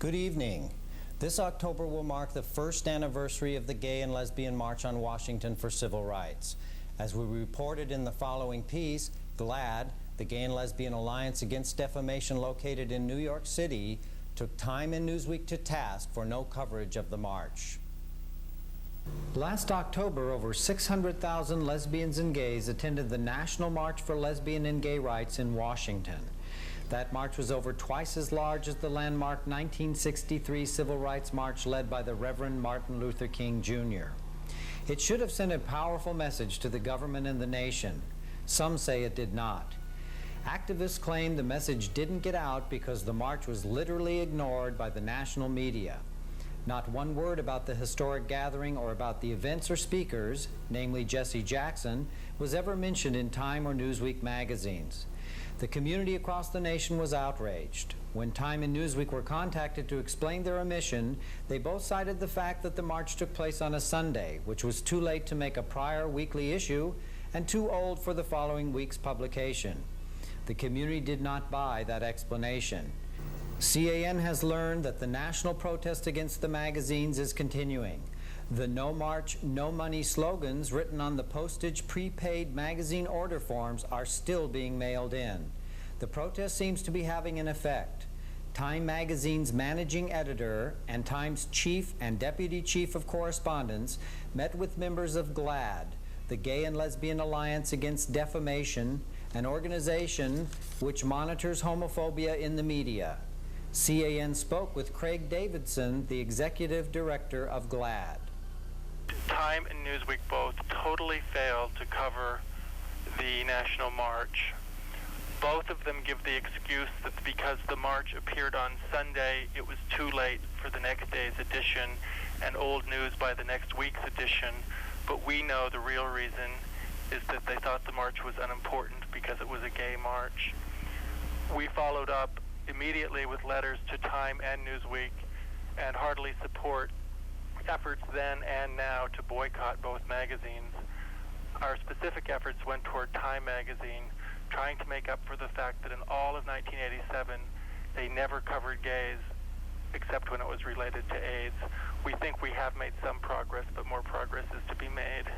Good evening. This October will mark the first anniversary of the Gay and Lesbian March on Washington for Civil Rights. As we reported in the following piece, GLAAD, the Gay and Lesbian Alliance Against Defamation located in New York City, took Time and Newsweek to task for no coverage of the march. Last October, over 600,000 lesbians and gays attended the National March for Lesbian and Gay Rights in Washington. That march was over twice as large as the landmark 1963 Civil Rights March led by the Reverend Martin Luther King, Jr. It should have sent a powerful message to the government and the nation. Some say it did not. Activists claim the message didn't get out because the march was literally ignored by the national media. Not one word about the historic gathering or about the events or speakers, namely Jesse Jackson, was ever mentioned in Time or Newsweek magazines. The community across the nation was outraged. When Time and Newsweek were contacted to explain their omission, they both cited the fact that the march took place on a Sunday, which was too late to make a prior weekly issue and too old for the following week's publication. The community did not buy that explanation. C.A.N. has learned that the national protest against the magazines is continuing. The No March, No Money slogans written on the postage prepaid magazine order forms are still being mailed in. The protest seems to be having an effect. Time magazine's managing editor and Time's chief and deputy chief of correspondence met with members of GLAAD, the Gay and Lesbian Alliance Against Defamation, an organization which monitors homophobia in the media. C.A.N. spoke with Craig Davidson, the executive director of GLAAD. Time and Newsweek both totally failed to cover the National March. Both of them give the excuse that because the march appeared on Sunday, it was too late for the next day's edition and old news by the next week's edition. But we know the real reason is that they thought the march was unimportant because it was a gay march. We followed up immediately with letters to Time and Newsweek and heartily support efforts then and now to boycott both magazines. Our specific efforts went toward Time magazine, trying to make up for the fact that in all of 1987, they never covered gays except when it was related to AIDS. We think we have made some progress, but more progress is to be made.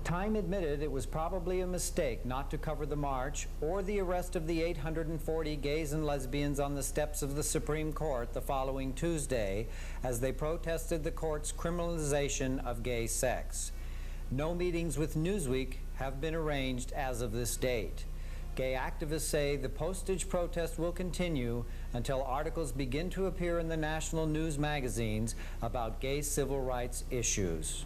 Time admitted it was probably a mistake not to cover the march or the arrest of the 840 gays and lesbians on the steps of the Supreme Court the following Tuesday as they protested the court's criminalization of gay sex. No meetings with Newsweek have been arranged as of this date. Gay activists say the postage protest will continue until articles begin to appear in the national news magazines about gay civil rights issues.